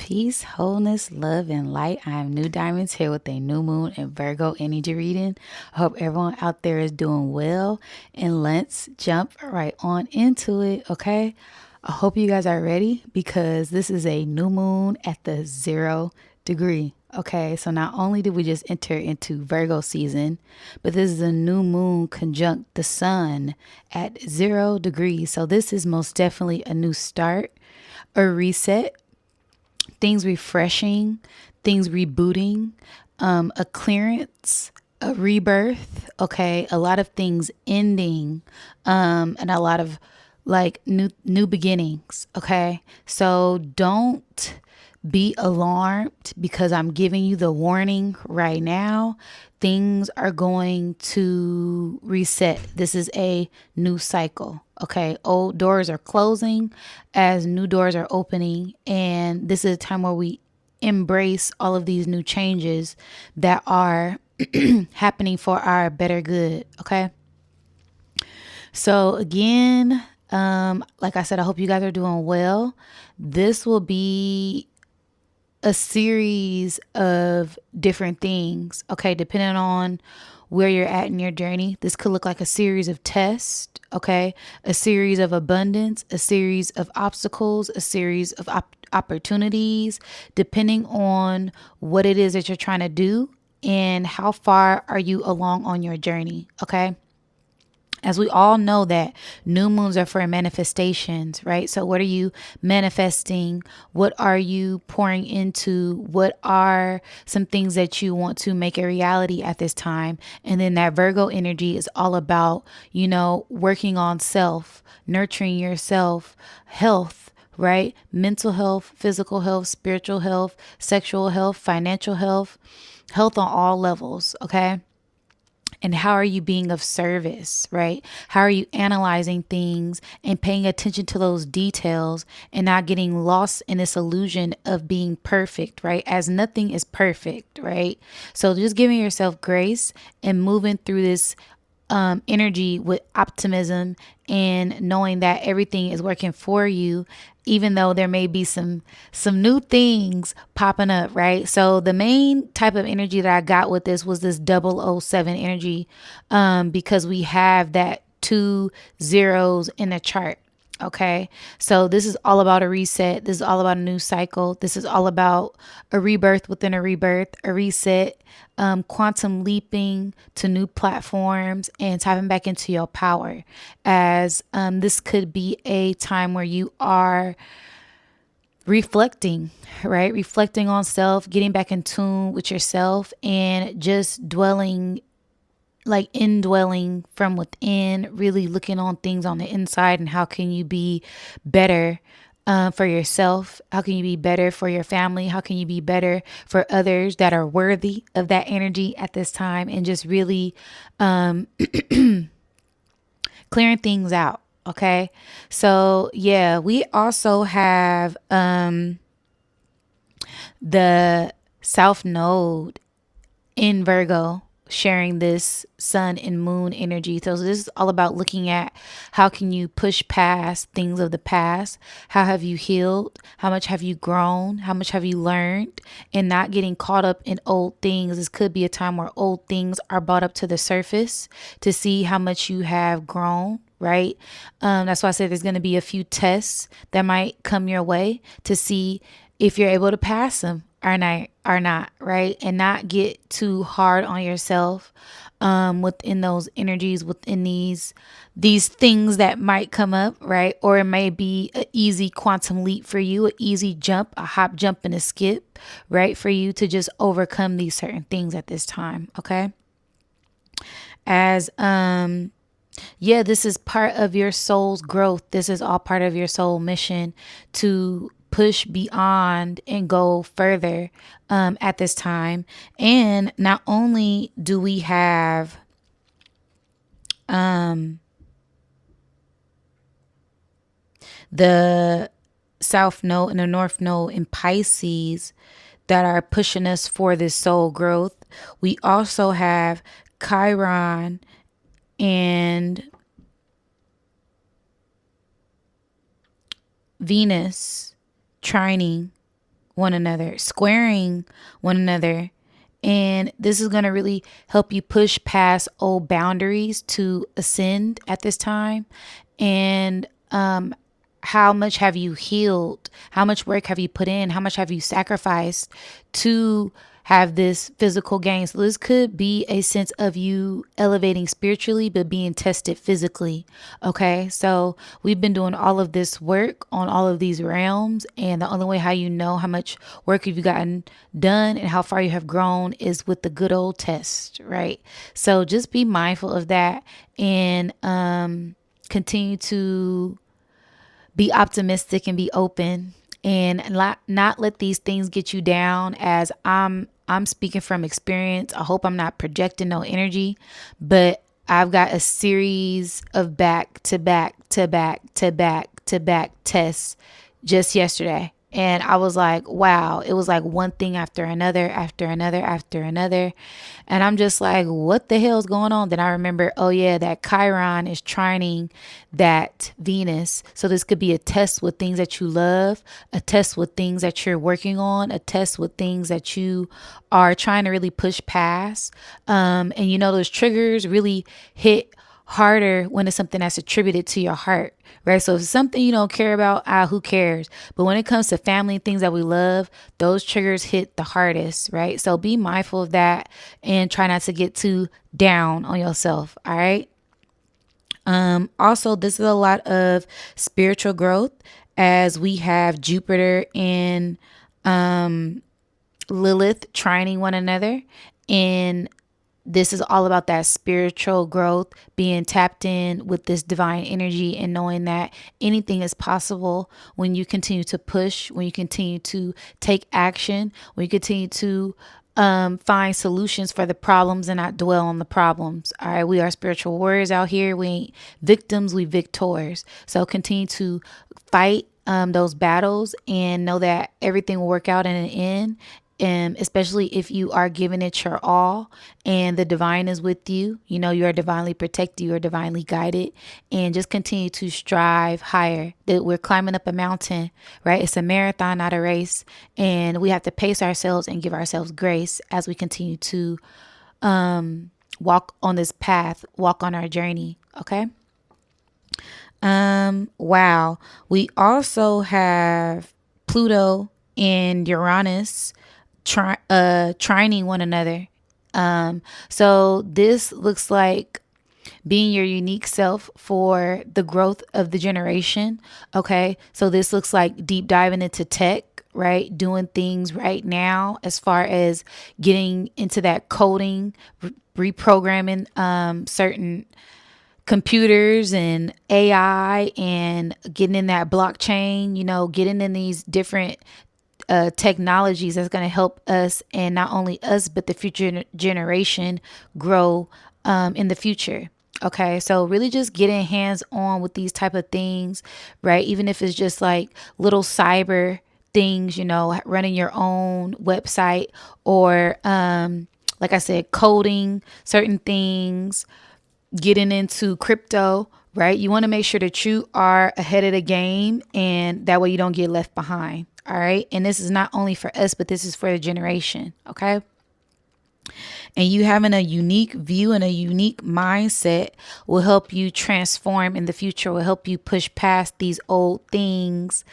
Peace, wholeness, love, and light. I am Nudiamonds here with a new moon and Virgo energy reading. I hope everyone out there is doing well, and let's jump right on into it, okay? I hope you guys are ready because this is a new moon at the 0 degree. Okay, so not only did we just enter into Virgo season, but this is a new moon conjunct the sun at 0 degrees. So this is most definitely a new start, a reset, things refreshing, things rebooting, a clearance, a rebirth. Okay, a lot of things ending, and a lot of like new beginnings. Okay, so don't be alarmed because I'm giving you the warning right now. Things are going to reset. This is a new cycle. Okay, old doors are closing as new doors are opening, and this is a time where we embrace all of these new changes that are happening for our better good. Okay, so again, like I said, I hope you guys are doing well. This will be a series of different things. Okay, depending on where you're at in your journey, this could look like a series of tests. Okay, a series of abundance, a series of obstacles, a series of opportunities, depending on what it is that you're trying to do and how far are you along on your journey. Okay, as we all know that new moons are for manifestations, right? So what are you manifesting? What are you pouring into? What are some things that you want to make a reality at this time? And then that Virgo energy is all about, working on self, nurturing yourself, health, right? Mental health, physical health, spiritual health, sexual health, financial health, health on all levels, okay? And how are you being of service, right? How are you analyzing things and paying attention to those details and not getting lost in this illusion of being perfect, right? As nothing is perfect, right? So just giving yourself grace and moving through this energy with optimism and knowing that everything is working for you, even though there may be some new things popping up, right? So the main type of energy that I got with this was this 007 energy, because we have that 2 zeros in the chart. Okay, so this is all about a reset. This is all about a new cycle. This is all about a rebirth within a rebirth, a reset, quantum leaping to new platforms and tapping back into your power. As this could be a time where you are reflecting, right? Reflecting on self, getting back in tune with yourself, and just dwelling, like indwelling from within, really looking on things on the inside and how can you be better for yourself? How can you be better for your family? How can you be better for others that are worthy of that energy at this time? And just really clearing things out. Okay. So yeah, we also have the South Node in Virgo sharing this sun and moon energy. So this is all about looking at how can you push past things of the past? How have you healed? How much have you grown? How much have you learned? And not getting caught up in old things. This could be a time where old things are brought up to the surface to see how much you have grown, right? That's why I said there's going to be a few tests that might come your way to see if you're able to pass them or not, right? And not get too hard on yourself within those energies, within these things that might come up, right? Or it may be an easy quantum leap for you, an easy jump, a hop, jump, and a skip, right? For you to just overcome these certain things at this time, okay? As yeah, this is part of your soul's growth. This is all part of your soul mission to push beyond and go further at this time. And not only do we have the South Node and the North Node in Pisces that are pushing us for this soul growth, we also have Chiron and Venus trining one another, squaring one another. And this is going to really help you push past old boundaries to ascend at this time. And how much have you healed? How much work have you put in? How much have you sacrificed to have this physical gain? So this could be a sense of you elevating spiritually, but being tested physically. Okay. So we've been doing all of this work on all of these realms. And the only way how you know how much work you've gotten done and how far you have grown is with the good old test. Right. So just be mindful of that and continue to be optimistic and be open and not let these things get you down. As I'm speaking from experience. I hope I'm not projecting no energy, but I've got a series of back to back to back to back to back tests just yesterday. And I was like, wow, it was like one thing after another, after another, after another. And I'm just like, what the hell's going on? Then I remember, oh yeah, that Chiron is trining that Venus. So this could be a test with things that you love, a test with things that you're working on, a test with things that you are trying to really push past. And you know, those triggers really hit harder when it's something that's attributed to your heart, right? So if it's something you don't care about, who cares? But when it comes to family and things that we love, those triggers hit the hardest, right? So be mindful of that and try not to get too down on yourself. All right. Also, this is a lot of spiritual growth as we have Jupiter and Lilith trining one another. And this is all about that spiritual growth, being tapped in with this divine energy and knowing that anything is possible when you continue to push, when you continue to take action, when you continue to find solutions for the problems and not dwell on the problems. All right. We are spiritual warriors out here. We ain't victims, we victors. So continue to fight those battles and know that everything will work out in an end. And especially if you are giving it your all and the divine is with you, you know, you are divinely protected, you are divinely guided, and just continue to strive higher. That we're climbing up a mountain, right? It's a marathon, not a race. And we have to pace ourselves and give ourselves grace as we continue to walk on this path, walk on our journey. Okay. Wow. We also have Pluto and Uranus trining one another. So this looks like being your unique self for the growth of the generation. Okay. So this looks like deep diving into tech, right? Doing things right now as far as getting into that coding, reprogramming certain computers and AI and getting in that blockchain, you know, getting in these different technologies that's going to help us, and not only us, but the future generation grow in the future. Okay, so really just getting hands on with these type of things, right? Even if it's just like little cyber things, you know, running your own website or, like I said, coding certain things, getting into crypto, right? You want to make sure that you are ahead of the game and that way you don't get left behind. All right. And this is not only for us, but this is for the generation. Okay. And you having a unique view and a unique mindset will help you transform in the future, will help you push past these old things,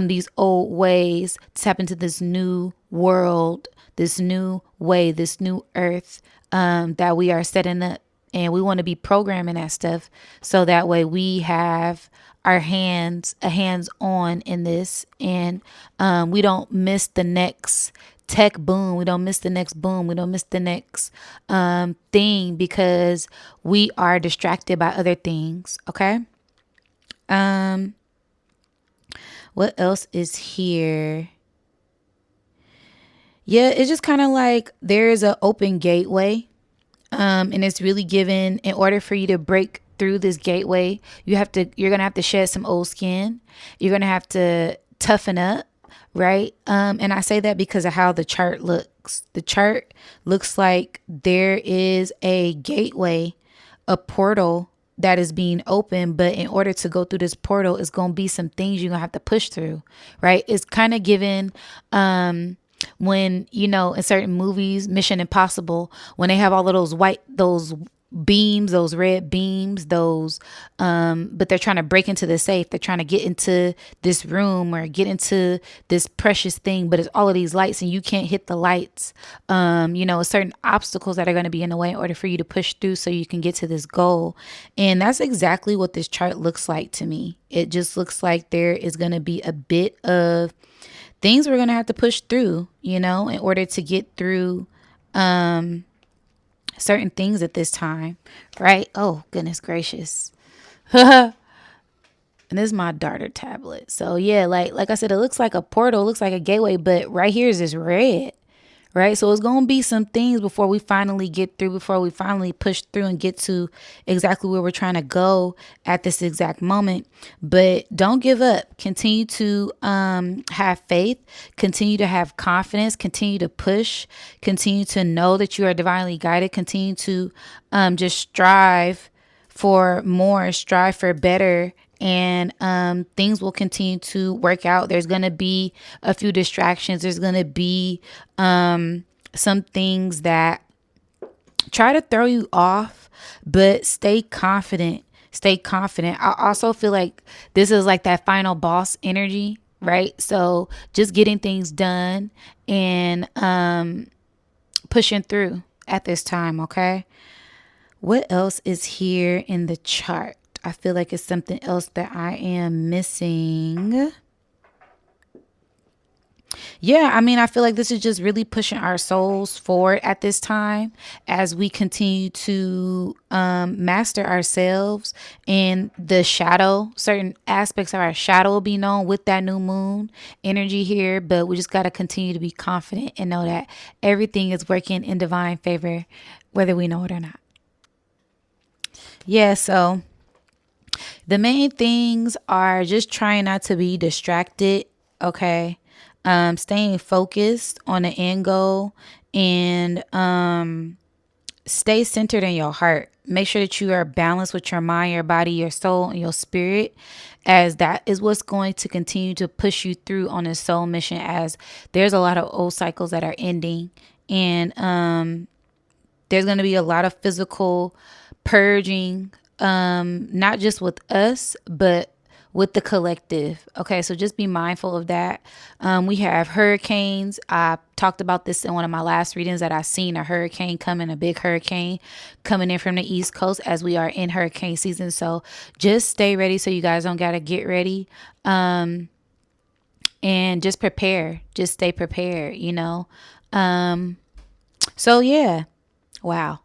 these old ways, tap into this new world, this new way, this new earth that we are setting up. And we want to be programming that stuff so that way we have our hands on in this, and we don't miss the next tech boom. We don't miss the next boom. We don't miss the next thing because we are distracted by other things. Okay. What else is here? Yeah, it's just kind of like there's an open gateway. And it's really given in order for you to break through this gateway, you're going to have to shed some old skin. You're going to have to toughen up, right? And I say that because of how the chart looks. The chart looks like there is a gateway, a portal that is being open. But in order to go through this portal, it's going to be some things you're going to have to push through, right? It's kind of given, when, you know, in certain movies, Mission Impossible, when they have all of those beams, those red beams, but they're trying to break into the safe. They're trying to get into this room or get into this precious thing, but it's all of these lights and you can't hit the lights. You know, certain obstacles that are going to be in the way in order for you to push through so you can get to this goal. And that's exactly what this chart looks like to me. It just looks like there is going to be a bit of things we're going to have to push through, you know, in order to get through certain things at this time, right? Oh, goodness gracious. And this is my darter tablet. So yeah, like I said, it looks like a portal, looks like a gateway, but right here is this red. Right. So it's going to be some things before we finally get through, before we finally push through and get to exactly where we're trying to go at this exact moment. But don't give up. Continue to have faith, continue to have confidence, continue to push, continue to know that you are divinely guided, continue to just strive for more, strive for better, and things will continue to work out. There's going to be a few distractions. There's going to be some things that try to throw you off, but stay confident. Stay confident. I also feel like this is like that final boss energy, right? So just getting things done and pushing through at this time, okay? What else is here in the chart? I feel like it's something else that I am missing. Yeah, I mean, I feel like this is just really pushing our souls forward at this time as we continue to master ourselves and the shadow. Certain aspects of our shadow will be known with that new moon energy here, but we just got to continue to be confident and know that everything is working in divine favor, whether we know it or not. Yeah, so the main things are just trying not to be distracted, okay? Staying focused on the end goal and stay centered in your heart. Make sure that you are balanced with your mind, your body, your soul, and your spirit, as that is what's going to continue to push you through on this soul mission, as there's a lot of old cycles that are ending. And there's going to be a lot of physical purging, not just with us, but with the collective. Okay, so just be mindful of that. We have hurricanes. I talked about this in one of my last readings that I seen a hurricane coming, a big hurricane coming in from the East Coast as we are in hurricane season. So just stay ready so you guys don't got to get ready. And just prepare. Just stay prepared, you know. So yeah. Wow.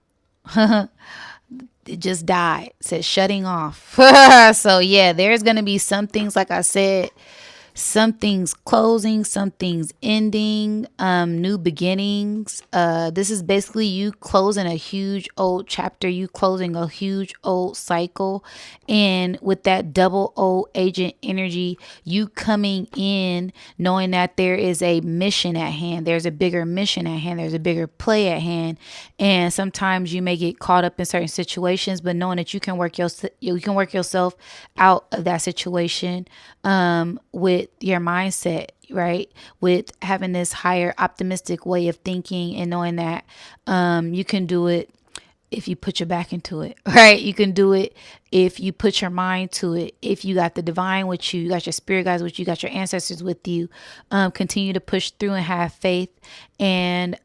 It just died. It said shutting off. So yeah, there's going to be some things, like I said, some things closing, some things ending, new beginnings. This is basically you closing a huge old chapter, you closing a huge old cycle. And with that double O agent energy, you coming in knowing that there is a mission at hand. There's a bigger mission at hand. There's a bigger play at hand. And sometimes you may get caught up in certain situations, but knowing that you can work yourself out of that situation with your mindset, right? With having this higher optimistic way of thinking and knowing that you can do it if you put your back into it, right? You can do it if you put your mind to it. If you got the divine with you, you got your spirit guides with you, you got your ancestors with you. Continue to push through and have faith, and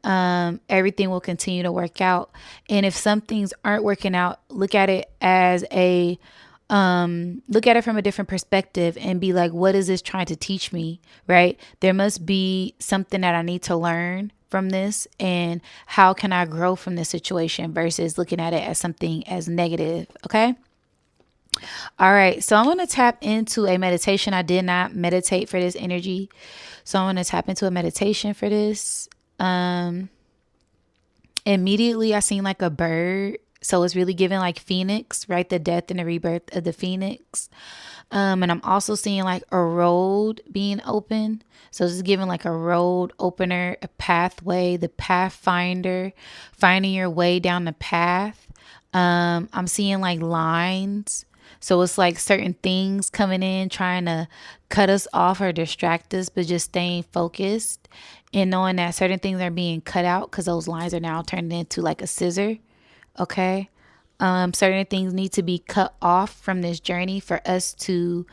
everything will continue to work out. And if some things aren't working out, look at it as look at it from a different perspective and be like, what is this trying to teach me, right? There must be something that I need to learn from this, and how can I grow from this situation, versus looking at it as something as negative. Okay. All right. So I'm going to tap into a meditation. I did not meditate for this energy. So I'm going to tap into a meditation for this. Immediately I seen like a bird. So it's really giving like Phoenix, right? The death and the rebirth of the Phoenix. And I'm also seeing like a road being open. So this is giving like a road opener, a pathway, the pathfinder, finding your way down the path. I'm seeing like lines. So it's like certain things coming in trying to cut us off or distract us, but just staying focused and knowing that certain things are being cut out because those lines are now turned into like a scissor. Okay. Certain things need to be cut off from this journey for us to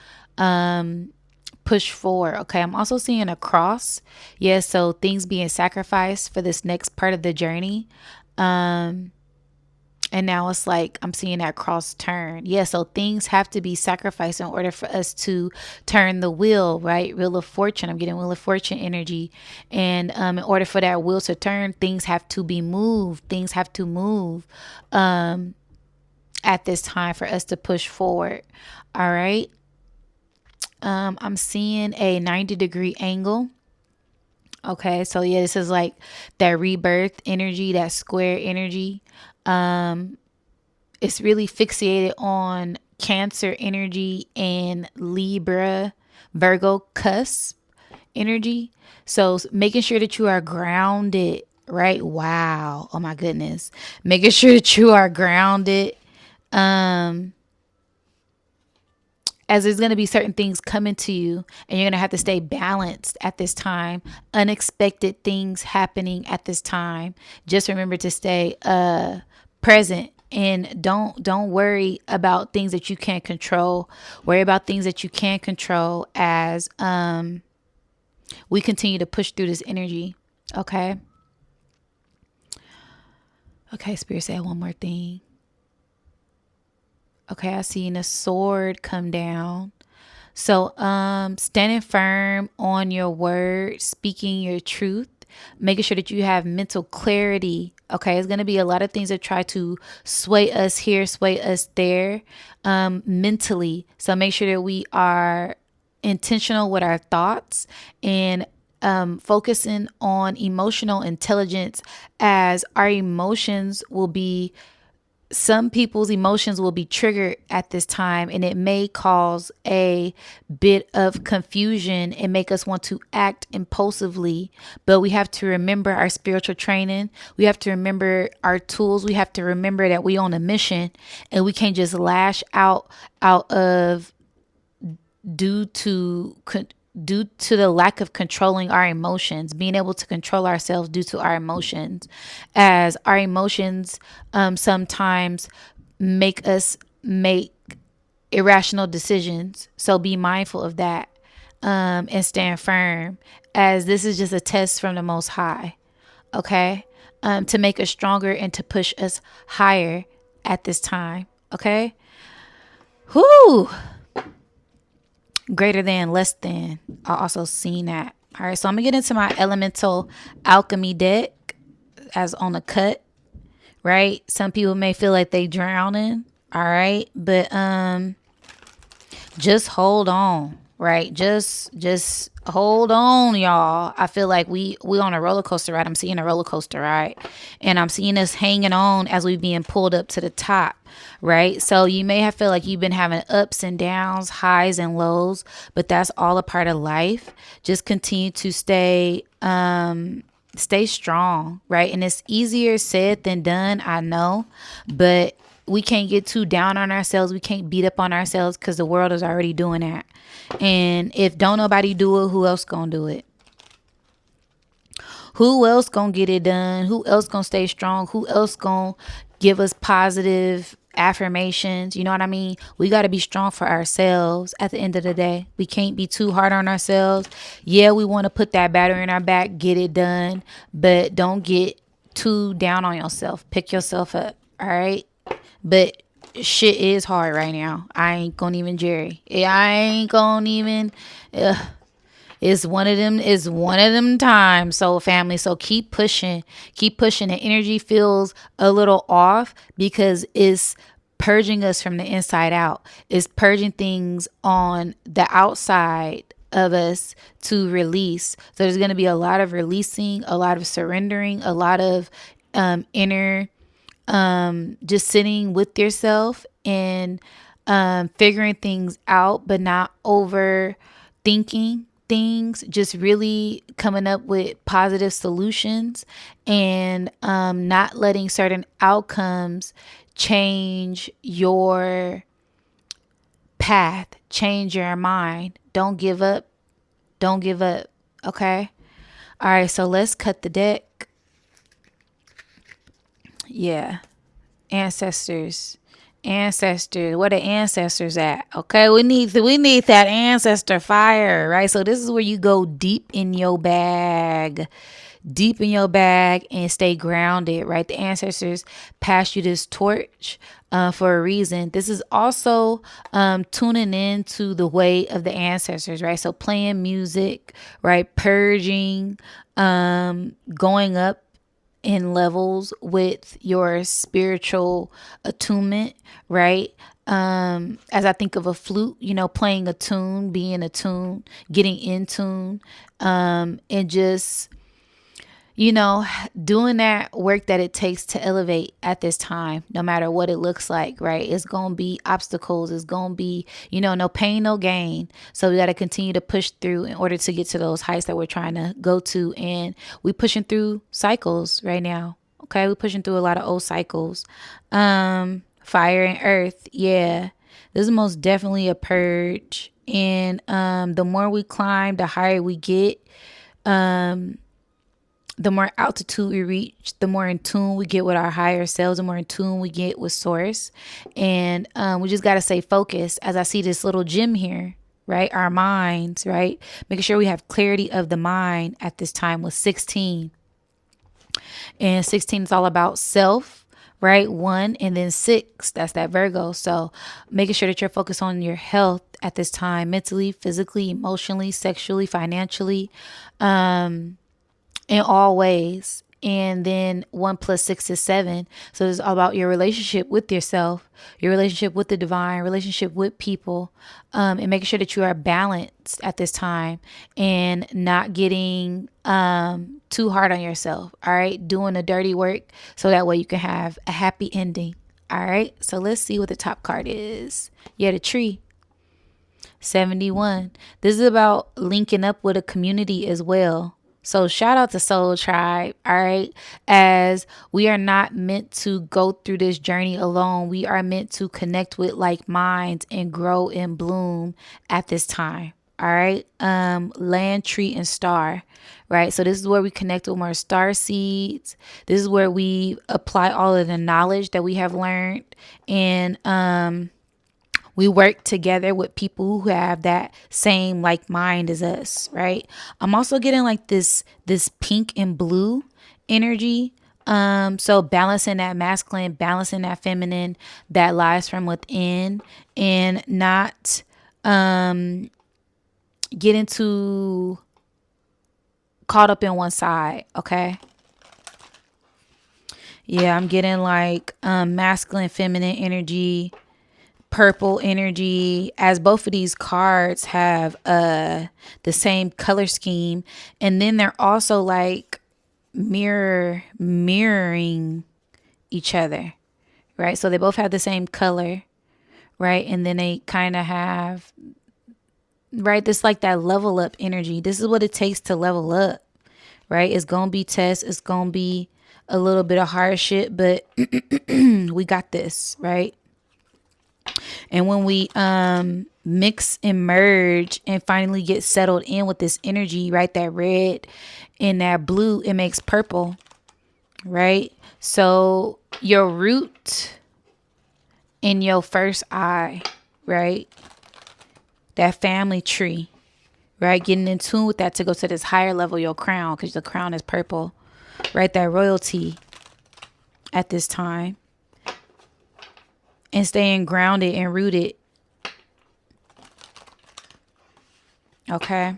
push forward. Okay. I'm also seeing a cross. Yeah. So things being sacrificed for this next part of the journey. And now it's like I'm seeing that cross turn. Yeah, so things have to be sacrificed in order for us to turn the wheel, right? Wheel of fortune. I'm getting wheel of fortune energy. And in order for that wheel to turn, things have to be moved. Things have to move at this time for us to push forward. All right. I'm seeing a 90-degree angle. Okay, so yeah, this is like that rebirth energy, that square energy. It's really fixated on Cancer energy and Libra, Virgo cusp energy. So making sure that you are grounded, right? Wow. Oh my goodness. Making sure that you are grounded. As there's going to be certain things coming to you and you're going to have to stay balanced at this time. Unexpected things happening at this time. Just remember to stay present and don't worry about things that you can't control. Worry about things that you can control as we continue to push through this energy. Okay. Okay, Spirit said one more thing. Okay, I seen a sword come down. So, standing firm on your word, speaking your truth, making sure that you have mental clarity. Okay, it's going to be a lot of things that try to sway us here, sway us there, mentally. So make sure that we are intentional with our thoughts and focusing on emotional intelligence, as our emotions will be some people's emotions will be triggered at this time, and it may cause a bit of confusion and make us want to act impulsively. But we have to remember our spiritual training. We have to remember our tools. We have to remember that we on a mission and we can't just lash out of due to due to the lack of controlling our emotions, being able to control ourselves due to our emotions, as our emotions sometimes make us make irrational decisions. So be mindful of that, and stand firm, as this is just a test from the Most High. Okay, to make us stronger and to push us higher at this time. Okay. Whoo. Greater than, less than. I also seen that. All right, so I'm gonna get into my elemental alchemy deck as on the cut. Right, some people may feel like they drowning. All right, but just hold on. Right, just hold on, y'all. I feel like we on a roller coaster ride. I'm seeing a roller coaster ride, and I'm seeing us hanging on as we being pulled up to the top. Right, so you may have feel like you've been having ups and downs, highs and lows, but that's all a part of life. Just continue to stay strong, right? And it's easier said than done, I know, but we can't get too down on ourselves. We can't beat up on ourselves because the world is already doing that. And if don't nobody do it, who else gonna do it? Who else gonna get it done? Who else gonna stay strong? Who else gonna give us positive affirmations? You know what I mean? We got to be strong for ourselves at the end of the day. We can't be too hard on ourselves. Yeah, we want to put that battery in our back, get it done, but don't get too down on yourself. Pick yourself up. All right. But shit is hard right now. I ain't gonna even Jerry. I ain't gonna even. It's one of them. It's one of them times. So family. So keep pushing. Keep pushing. The energy feels a little off because it's purging us from the inside out. It's purging things on the outside of us to release. So there's going to be a lot of releasing, a lot of surrendering, a lot of inner just sitting with yourself and figuring things out, but not overthinking things, just really coming up with positive solutions, and not letting certain outcomes change your path, change your mind. Don't give up. Don't give up. Okay. All right. So let's cut the deck. Yeah. Ancestors. Ancestors. Where the ancestors at? Okay. We need that ancestor fire, right? So this is where you go deep in your bag. Deep in your bag and stay grounded, right? The ancestors passed you this torch for a reason. This is also tuning into the way of the ancestors, right? So playing music, right? Purging, going up in levels with your spiritual attunement, right? As I think of a flute, playing a tune, being attuned, getting in tune, and just doing that work that it takes to elevate at this time, no matter what it looks like, right? It's going to be obstacles. It's going to be, no pain, no gain. So we got to continue to push through in order to get to those heights that we're trying to go to. And we pushing through cycles right now. Okay. We're pushing through a lot of old cycles. Fire and earth. Yeah. This is most definitely a purge. And the more we climb, the higher we get. The more altitude we reach, the more in tune we get with our higher selves, the more in tune we get with source. And we just got to stay focused. As I see this little gem here, right? Our minds, right? Making sure we have clarity of the mind at this time with 16. And 16 is all about self, right? 1 and then 6. That's that Virgo. So making sure that you're focused on your health at this time, mentally, physically, emotionally, sexually, financially, in all ways. And then 1 plus 6 is 7. So it's all about your relationship with yourself, your relationship with the divine, relationship with people, and making sure that you are balanced at this time and not getting too hard on yourself. All right. Doing the dirty work so that way you can have a happy ending. All right. So let's see what the top card is. Yeah, the tree. 71. This is about linking up with a community as well. So shout out to Soul Tribe, all right? As we are not meant to go through this journey alone. We are meant to connect with like minds and grow and bloom at this time, all right? Land, tree, and star, right? So this is where we connect with more star seeds. This is where we apply all of the knowledge that we have learned, and we work together with people who have that same like mind as us, right? I'm also getting like this pink and blue energy. So balancing that masculine, balancing that feminine that lies from within, and not getting too caught up in one side, okay? Yeah, I'm getting like masculine, feminine energy, purple energy, as both of these cards have the same color scheme, and then they're also like mirroring each other, right? So they both have the same color, right? And then they kind of have, right, this like that level up energy. This is what it takes to level up, right? It's gonna be tests, it's gonna be a little bit of hardship, but we got this, right? And when we mix and merge and finally get settled in with this energy, right, that red and that blue, it makes purple, right? So your root in your first eye, right, that family tree, right, getting in tune with that to go to this higher level, your crown, because the crown is purple, right, that royalty at this time. And staying grounded and rooted. Okay.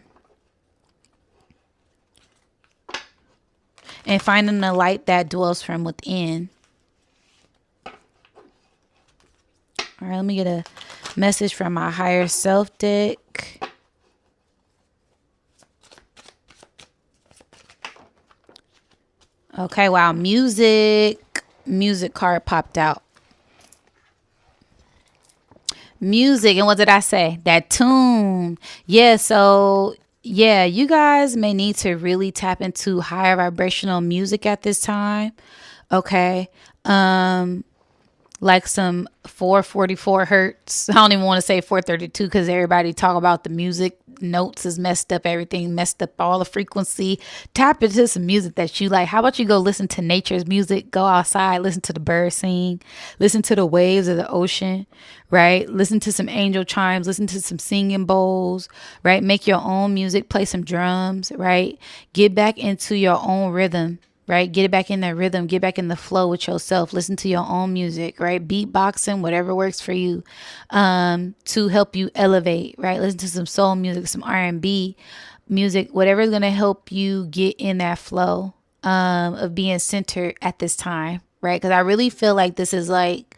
And finding the light that dwells from within. All right, let me get a message from my higher self deck. Okay, wow. Music card popped out. Music, and what did I say? That tune. Yeah, so yeah, you guys may need to really tap into higher vibrational music at this time. Okay. Like some 444 hertz. I don't even want to say 432 because everybody talk about the music notes is messed up, everything messed up, all the frequency. Tap into some music that you like. How about you go listen to nature's music? Go outside, listen to the birds sing, listen to the waves of the ocean, right? Listen to some angel chimes, listen to some singing bowls, right? Make your own music, play some drums, right? Get back into your own rhythm, right? Get it back in that rhythm, get back in the flow with yourself, listen to your own music, right? Beatboxing, whatever works for you, to help you elevate, right? Listen to some soul music, some R&B music, whatever is going to help you get in that flow, of being centered at this time, right? Because I really feel like this is like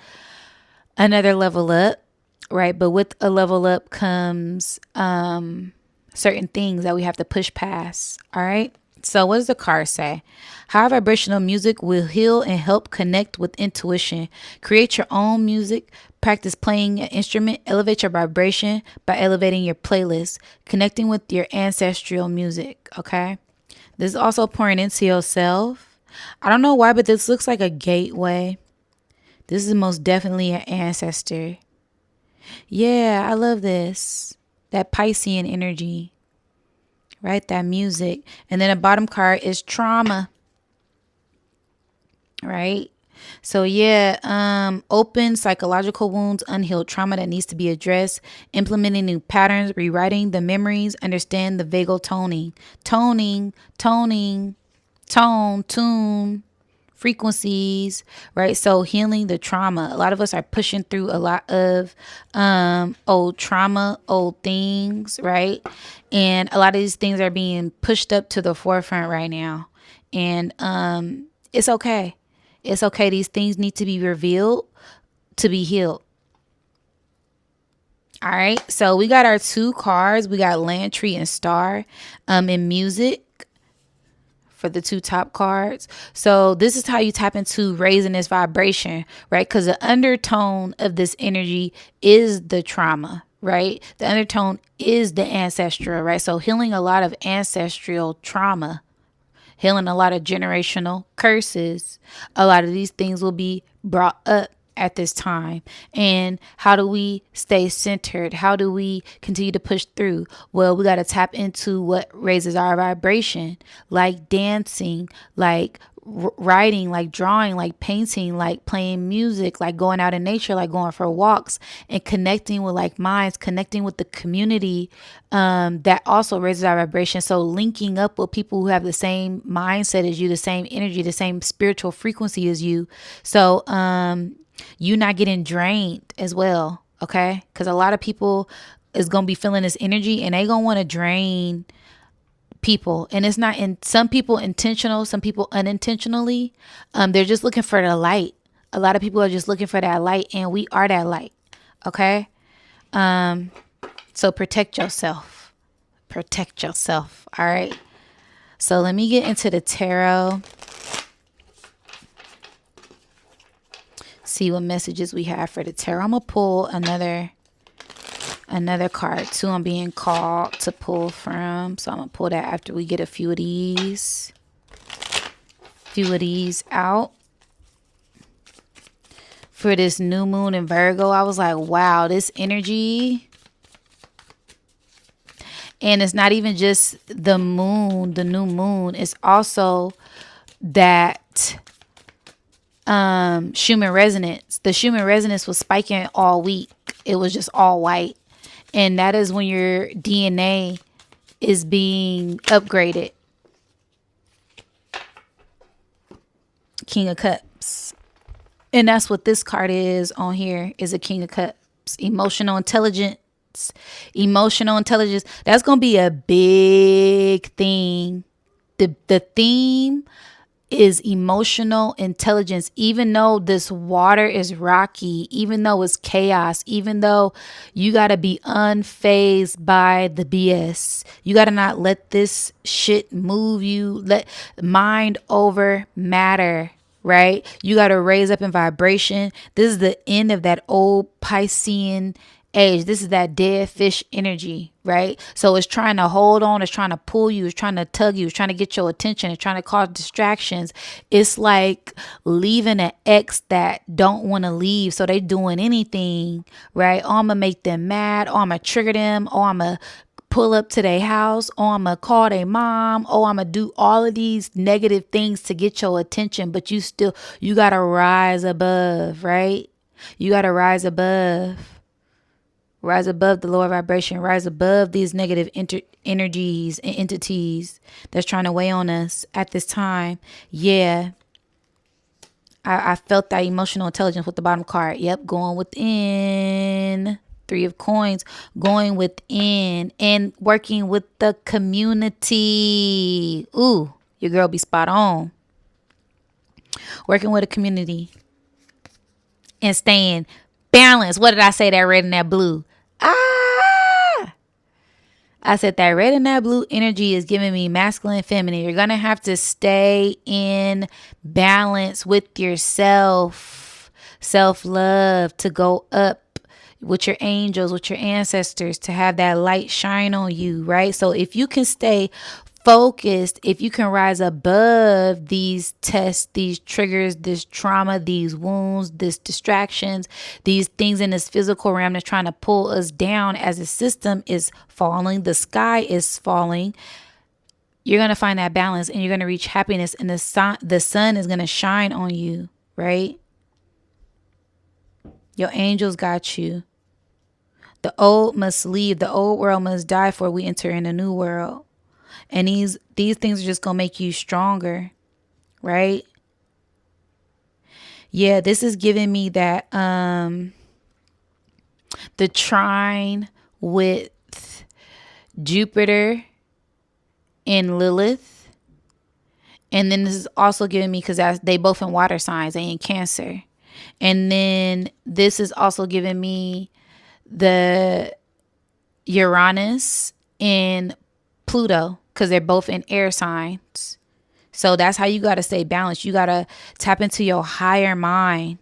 another level up, right? But with a level up comes certain things that we have to push past, all right? So what does the card say? High vibrational music will heal and help connect with intuition. Create your own music. Practice playing an instrument. Elevate your vibration by elevating your playlist. Connecting with your ancestral music, okay? This is also pouring into yourself. I don't know why, but this looks like a gateway. This is most definitely an ancestor. Yeah, I love this. That Piscean energy, right? That music. And then the bottom card is trauma, right? So yeah, open psychological wounds, unhealed trauma that needs to be addressed, implementing new patterns, rewriting the memories, understand the vagal toning, tune, frequencies, right? So healing the trauma. A lot of us are pushing through a lot of old trauma, old things, right? And a lot of these things are being pushed up to the forefront right now. And it's okay. It's okay. These things need to be revealed to be healed. All right. So we got our two cards. We got Land, Tree, and Star in music for the two top cards. So this is how you tap into raising this vibration, right? Because the undertone of this energy is the trauma, right? The undertone is the ancestral, right? So healing a lot of ancestral trauma, healing a lot of generational curses. A lot of these things will be brought up at this time. And how do we stay centered? How do we continue to push through? Well, we got to tap into what raises our vibration, like dancing, like writing, like drawing, like painting, like playing music, like going out in nature, like going for walks and connecting with like minds, connecting with the community, that also raises our vibration. So linking up with people who have the same mindset as you, the same energy, the same spiritual frequency as you. So you not getting drained as well, okay? Because a lot of people is going to be feeling this energy and they going to want to drain people, and it's not in some people intentional, some people unintentionally. They're just looking for the light. A lot of people are just looking for that light, and we are that light, okay? So protect yourself, all right? So let me get into the tarot, see what messages we have for the tarot. I'm gonna pull another card too. I'm being called to pull from, so I'm gonna pull that after we get a few of these out. For this new moon in Virgo, I was like, wow, this energy. And it's not even just the moon, the new moon, it's also that Schumann resonance. The Schumann resonance was spiking all week. It was just all white. And that is when your DNA is being upgraded. King of Cups. And that's what this card is on here, is a King of Cups. Emotional intelligence. That's going to be a big thing. The theme is emotional intelligence. Even though this water is rocky, even though it's chaos, even though you got to be unfazed by the BS, you got to not let this shit move you. Let mind over matter, right? You got to raise up in vibration. This is the end of that old Piscean age. This is that dead fish energy, right? So it's trying to hold on, it's trying to pull you, it's trying to tug you, it's trying to get your attention, it's trying to cause distractions. It's like leaving an ex that don't want to leave, so they doing anything, right? Oh, I'm gonna make them mad, oh, I'm gonna trigger them, oh, I'm gonna pull up to their house, oh, I'm gonna call their mom, oh, I'm gonna do all of these negative things to get your attention, but you gotta rise above, right? You gotta rise above. Rise above the lower vibration. Rise above these negative energies and entities that's trying to weigh on us at this time. Yeah. I felt that emotional intelligence with the bottom card. Yep. Going within. Three of coins. Going within and working with the community. Ooh, your girl be spot on. Working with a community. And staying balanced. What did I say? That red and that blue. I said that red and that blue energy is giving me masculine and feminine. You're going to have to stay in balance with yourself. Self-love, to go up with your angels, with your ancestors, to have that light shine on you, right? So if you can stay focused, if you can rise above these tests, these triggers, this trauma, these wounds, these distractions, these things in this physical realm that's trying to pull us down as the system is falling, the sky is falling, you're going to find that balance and you're going to reach happiness, and the sun is going to shine on you, right? Your angels got you. The old must leave. The old world must die for we enter in a new world. And these things are just going to make you stronger, right? Yeah, this is giving me that the trine with Jupiter and Lilith. And then this is also giving me, because they both in water signs, they in Cancer. And then this is also giving me the Uranus and Pluto, because they're both in air signs. So that's how you got to stay balanced. You got to tap into your higher mind,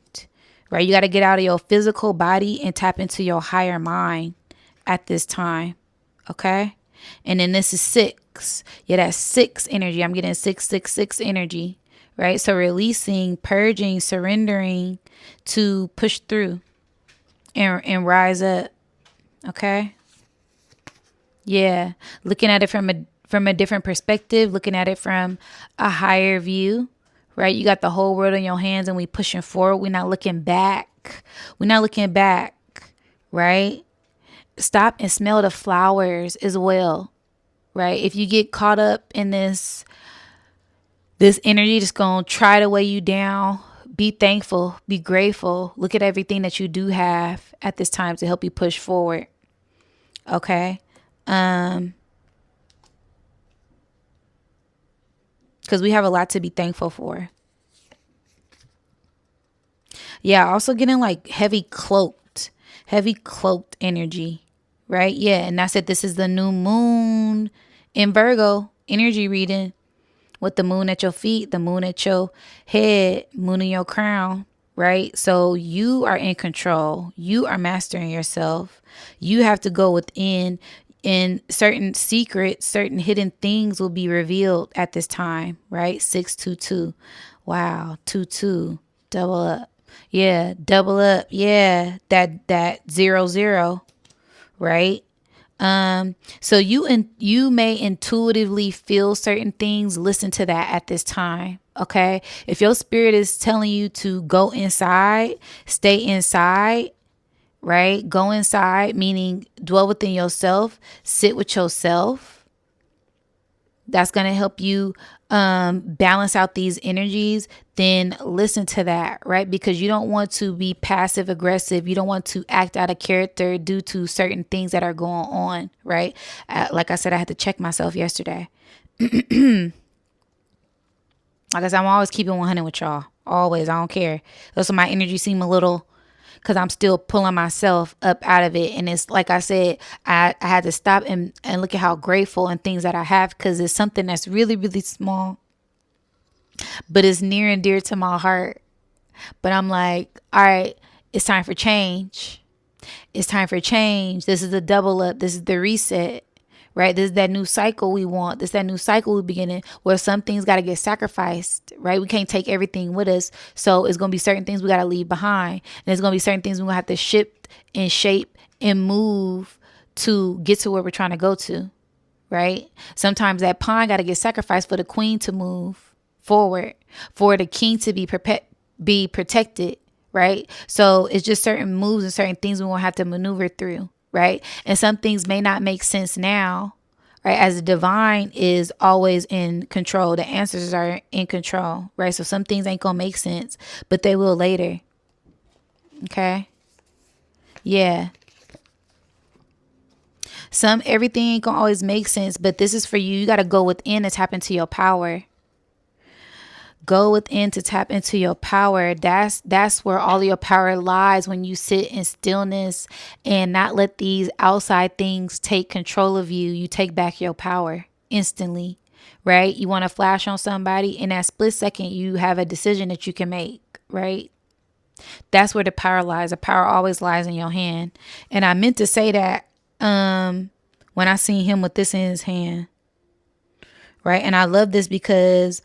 right? You got to get out of your physical body and tap into your higher mind at this time. Okay. And then this is 6. Yeah, that's 6 energy. I'm getting 666 energy, right? So releasing, purging, surrendering to push through and rise up. Okay. Yeah. Looking at it from a different perspective, looking at it from a higher view, right? You got the whole world in your hands and we pushing forward. We're not looking back. We're not looking back, right? Stop and smell the flowers as well, right? If you get caught up in this energy that's going to try to weigh you down, be thankful, be grateful. Look at everything that you do have at this time to help you push forward. Okay. Because we have a lot to be thankful for. Yeah, also getting like heavy cloaked energy, right? Yeah, and that's it. This is the new moon in Virgo energy reading, with the moon at your feet, the moon at your head, moon in your crown, right? So you are in control. You are mastering yourself. You have to go within. And certain secrets, certain hidden things will be revealed at this time, right? 622. Wow. 22. Double up. Yeah. Double up. Yeah. That 00. Right. So you may intuitively feel certain things. Listen to that at this time. Okay. If your spirit is telling you to go inside, stay inside. Right? Go inside, meaning dwell within yourself, sit with yourself. That's going to help you balance out these energies. Then listen to that, right? Because you don't want to be passive aggressive. You don't want to act out of character due to certain things that are going on, right? Like I said, I had to check myself yesterday. Like I said, I'm always keeping 100 with y'all. Always. I don't care. Those my energy seem a little, because I'm still pulling myself up out of it. And it's like I said, I had to stop and look at how grateful and things that I have, because it's something that's really, really small, but it's near and dear to my heart. But I'm like, all right, it's time for change. It's time for change. This is the double up. This is the reset, right? This is that new cycle we want. This is that new cycle we beginning where some things got to get sacrificed, right? We can't take everything with us. So it's going to be certain things we got to leave behind. And there's going to be certain things we're going to have to shift and shape and move to get to where we're trying to go to, right? Sometimes that pawn got to get sacrificed for the queen to move forward, for the king to be protected, right? So it's just certain moves and certain things we won't have to maneuver through, right? And some things may not make sense now, right? As the divine is always in control, the answers are in control, right? So some things ain't gonna make sense, but they will later. Okay. Yeah. Everything ain't gonna always make sense, but this is for you. You gotta go within to tap into your power. Go within to tap into your power. That's where all of your power lies, when you sit in stillness and not let these outside things take control of you. You take back your power instantly, right? You want to flash on somebody, in that split second, you have a decision that you can make, right? That's where the power lies. The power always lies in your hand. And I meant to say that when I seen him with this in his hand, right? And I love this because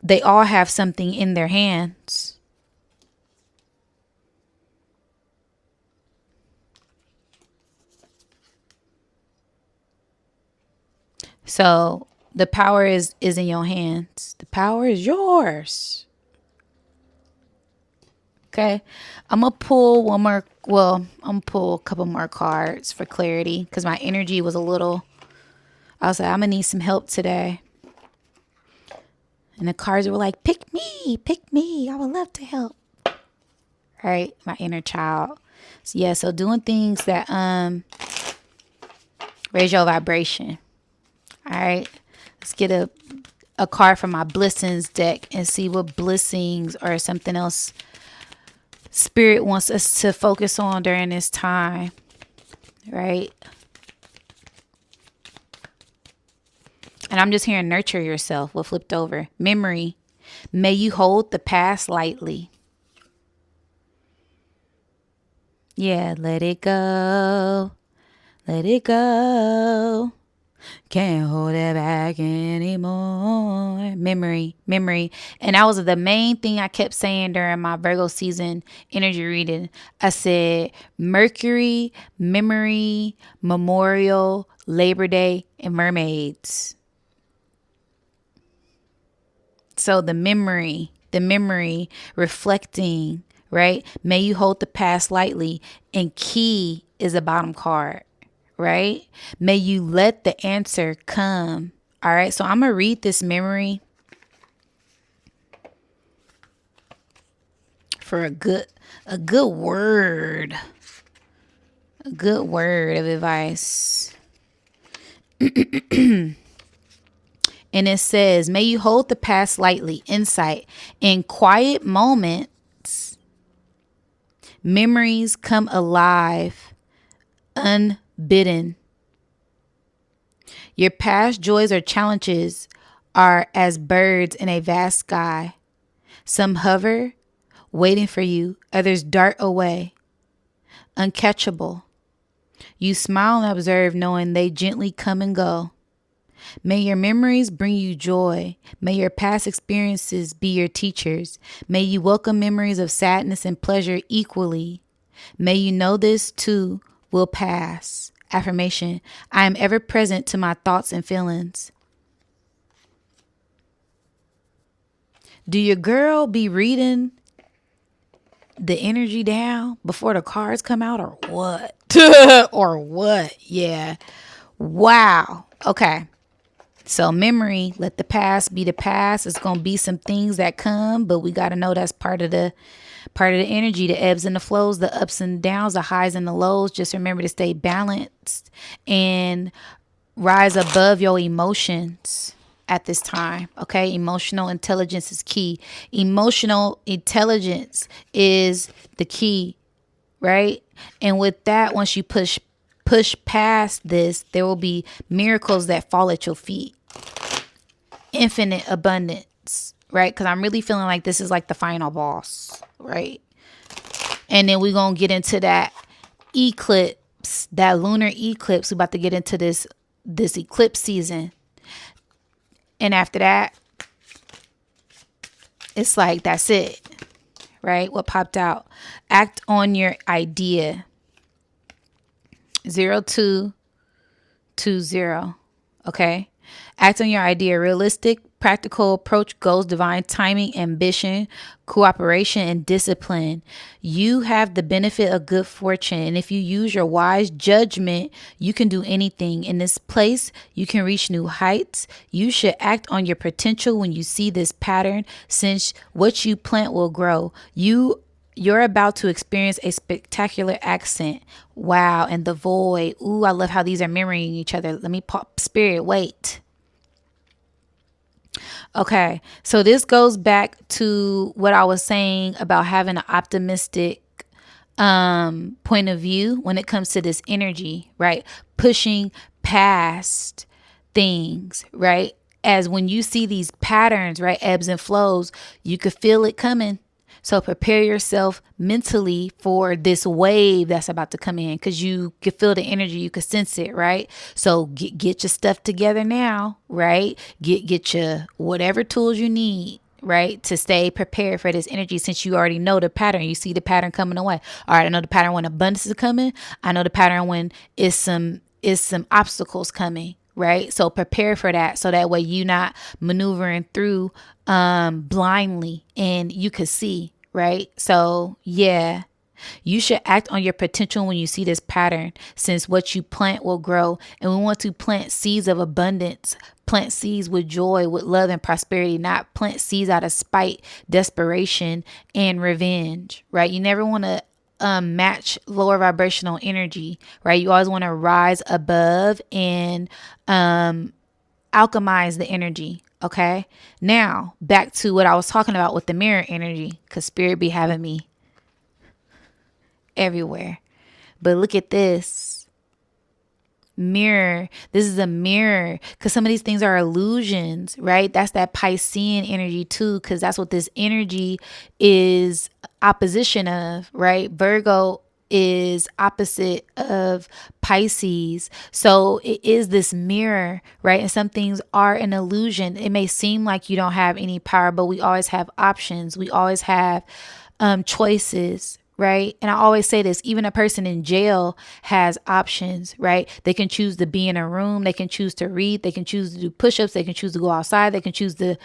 they all have something in their hands. So the power is in your hands. The power is yours. Okay. I'm going to pull one more. Well, I'm going to pull a couple more cards for clarity, because my energy was a little, I was like, I'm going to need some help today. And the cards were like, pick me. I would love to help. All right. My inner child. So yeah. So doing things that raise your vibration. All right. Let's get a card from my blessings deck and see what blessings or something else Spirit wants us to focus on during this time. Right. And I'm just hearing nurture yourself. What flipped over? Memory. May you hold the past lightly. Yeah, let it go. Let it go. Can't hold it back anymore. Memory. And that was the main thing I kept saying during my Virgo season energy reading. I said Mercury, memory, memorial, Labor Day, and mermaids. So the memory reflecting, right? May you hold the past lightly. And key is the bottom card, right? May you let the answer come. All right. So I'm going to read this memory for a good word. A good word of advice. And it says, may you hold the past lightly, insight. In quiet moments, memories come alive, unbidden. Your past joys or challenges are as birds in a vast sky. Some hover, waiting for you. Others dart away, uncatchable. You smile and observe, knowing they gently come and go. May your memories bring you joy. May your past experiences be your teachers. May you welcome memories of sadness and pleasure equally. May you know this too will pass. Affirmation. I am ever present to my thoughts and feelings. Do your girl be reading the energy down before the cards come out, or what? Or what? Yeah. Wow. Okay. So memory, let the past be the past. It's going to be some things that come, but we got to know that's part of the energy, the ebbs and the flows, the ups and downs, the highs and the lows. Just remember to stay balanced and rise above your emotions at this time. Okay. Emotional intelligence is key. Emotional intelligence is the key, right? And with that, once you push past this, there will be miracles that fall at your feet. Infinite abundance, right? Because I'm really feeling like this is like the final boss, right? And then we're going to get into that eclipse, that lunar eclipse. We're about to get into this eclipse season. And after that, it's like, that's it, right? What popped out? Act on your idea. 0220. Okay. Act on your idea. Realistic, practical approach, goals, divine timing, ambition, cooperation, and discipline. You have the benefit of good fortune. And if you use your wise judgment, you can do anything. In this place, you can reach new heights. You should act on your potential when you see this pattern, since what you plant will grow. You're about to experience a spectacular accent. Wow. And the void. Ooh, I love how these are mirroring each other. Let me pop spirit. Wait. Okay. So this goes back to what I was saying about having an optimistic point of view when it comes to this energy, right? Pushing past things, right? As when you see these patterns, right? Ebbs and flows, you could feel it coming. So prepare yourself mentally for this wave that's about to come in, because you can feel the energy, you can sense it, right? So get your stuff together now, right? Get your whatever tools you need, right, to stay prepared for this energy, since you already know the pattern. You see the pattern coming away. All right, I know the pattern when abundance is coming. I know the pattern when it's some obstacles coming, right? So prepare for that, so that way you not maneuvering through blindly, and you could see, right? So yeah, you should act on your potential when you see this pattern, since what you plant will grow. And we want to plant seeds of abundance, plant seeds with joy, with love and prosperity, not plant seeds out of spite, desperation, and revenge, right? You never want to match lower vibrational energy, right? You always want to rise above and alchemize the energy. Okay. Now back to what I was talking about with the mirror energy, because spirit be having me everywhere. But look at this mirror. This is a mirror, because some of these things are illusions, right? That's that Piscean energy too, because that's what this energy is opposition of, right? Virgo is opposite of Pisces. So it is this mirror, right? And some things are an illusion. It may seem like you don't have any power, but we always have options. We always have choices, right? And I always say this, even a person in jail has options, right? They can choose to be in a room. They can choose to read. They can choose to do push-ups. They can choose to go outside. They can choose to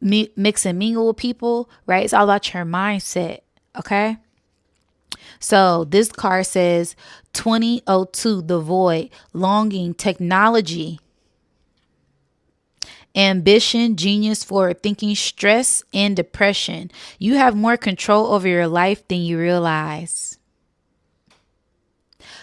mix and mingle with people, right? It's all about your mindset, okay? So this card says 2002, the void, longing, technology, ambition, genius, forward thinking, stress, and depression. You have more control over your life than you realize.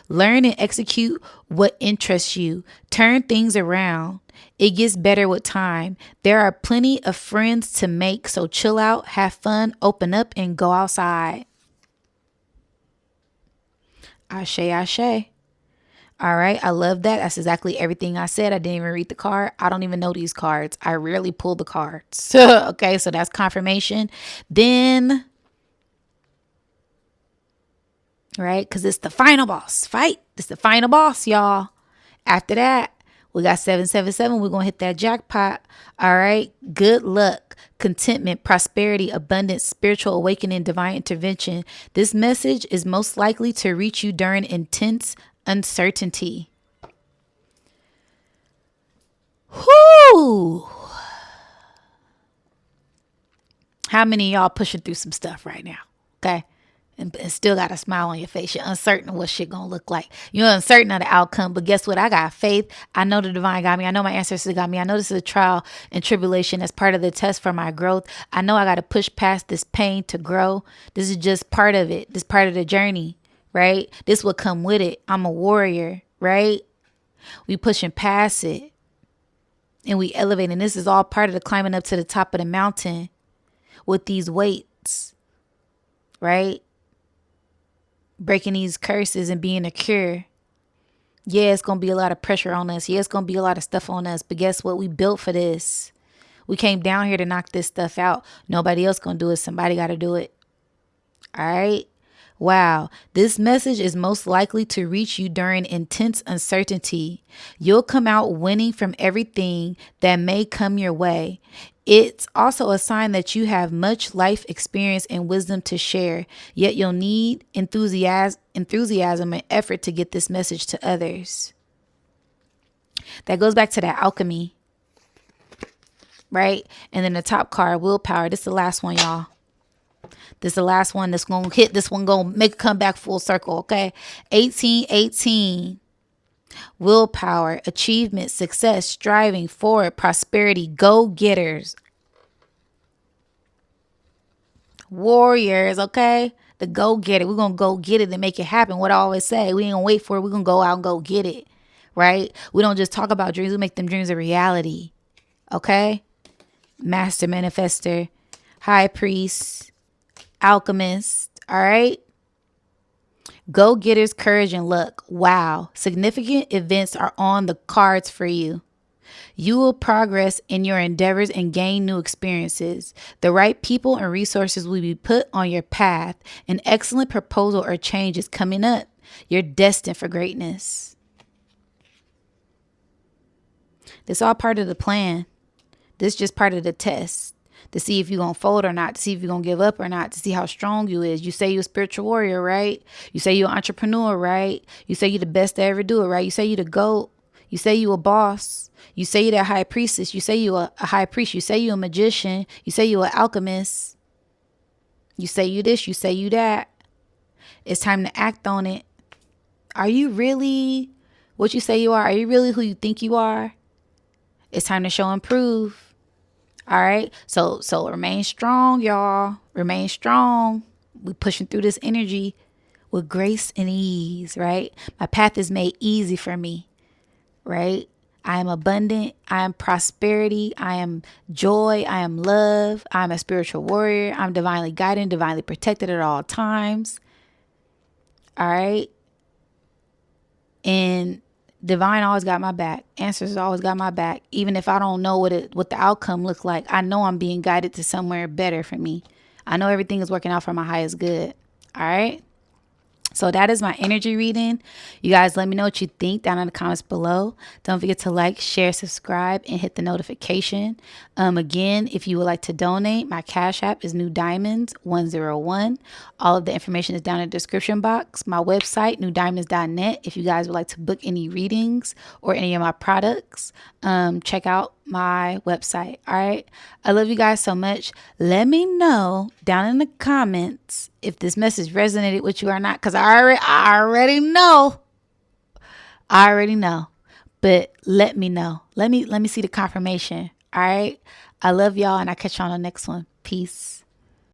Learn and execute what interests you. Turn things around. It gets better with time. There are plenty of friends to make, so chill out, have fun, open up, and go outside. Ashe, ashe. All right. I love that. That's exactly everything I said. I didn't even read the card. I don't even know these cards. I rarely pull the cards. Okay. So that's confirmation. Then, right? Because it's the final boss fight. It's the final boss, y'all. After that, we got 777. We're going to hit that jackpot. All right. Good luck, contentment, prosperity, abundance, spiritual awakening, divine intervention. This message is most likely to reach you during intense uncertainty. Whoo! How many of y'all pushing through some stuff right now? Okay. And still got a smile on your face. You're uncertain of what shit gonna look like. You're uncertain of the outcome, but guess what? I got faith. I know the divine got me. I know my ancestors got me. I know this is a trial and tribulation as part of the test for my growth. I know I got to push past this pain to grow. This is just part of it. This part of the journey, right? This will come with it. I'm a warrior, right? We pushing past it and we elevating. This is all part of the climbing up to the top of the mountain with these weights, right? Breaking these curses and being a cure. Yeah, it's going to be a lot of pressure on us. Yeah, it's going to be a lot of stuff on us. But guess what? We built for this. We came down here to knock this stuff out. Nobody else going to do it. Somebody got to do it. All right. Wow, this message is most likely to reach you during intense uncertainty. You'll come out winning from everything that may come your way. It's also a sign that you have much life experience and wisdom to share, yet you'll need enthusiasm and effort to get this message to others. That goes back to that alchemy, right? And then the top card, willpower. This is the last one, y'all. This is the last one that's going to hit. This one going to make it come back full circle, okay? 1818. Willpower, achievement, success, striving forward, prosperity, go-getters, warriors, okay? The go-getter. We're going to go get it and make it happen. What I always say, we ain't going to wait for it. We're going to go out and go get it, right? We don't just talk about dreams. We make them dreams a reality, okay? Master manifester, high priest, alchemist, all right? Go-getters, courage, and luck. Wow. Significant events are on the cards for you. You will progress in your endeavors and gain new experiences. The right people and resources will be put on your path. An excellent proposal or change is coming up. You're destined for greatness. This is all part of the plan. This is just part of the test to see if you're going to fold or not, to see if you're going to give up or not, to see how strong you is. You say you're a spiritual warrior, right? You say you're an entrepreneur, right? You say you're the best to ever do it, right? You say you're the GOAT. You say you a boss. You say you're that high priestess. You say you a high priest. You say you a magician. You say you an alchemist. You say you this. You say you that. It's time to act on it. Are you really what you say you are? Are you really who you think you are? It's time to show and prove. All right. So remain strong, y'all. Remain strong. We pushing through this energy with grace and ease, right? My path is made easy for me, right? I am abundant. I am prosperity. I am joy. I am love. I'm a spiritual warrior. I'm divinely guided, divinely protected at all times. All right. And divine always got my back. Answers always got my back. Even if I don't know what the outcome looks like, I know I'm being guided to somewhere better for me. I know everything is working out for my highest good. All right. So that is my energy reading. You guys let me know what you think down in the comments below. Don't forget to like, share, subscribe, and hit the notification. Again, if you would like to donate, my Cash App is Nudiamonds 101. All of the information is down in the description box. My website, nudiamonds.net. If you guys would like to book any readings or any of my products, check out my website. All right. I love you guys so much. Let me know down in the comments if this message resonated with you or not, because I already know. I already know. But let me know. Let me see the confirmation. All right. I love y'all, and I'll catch you on the next one. Peace.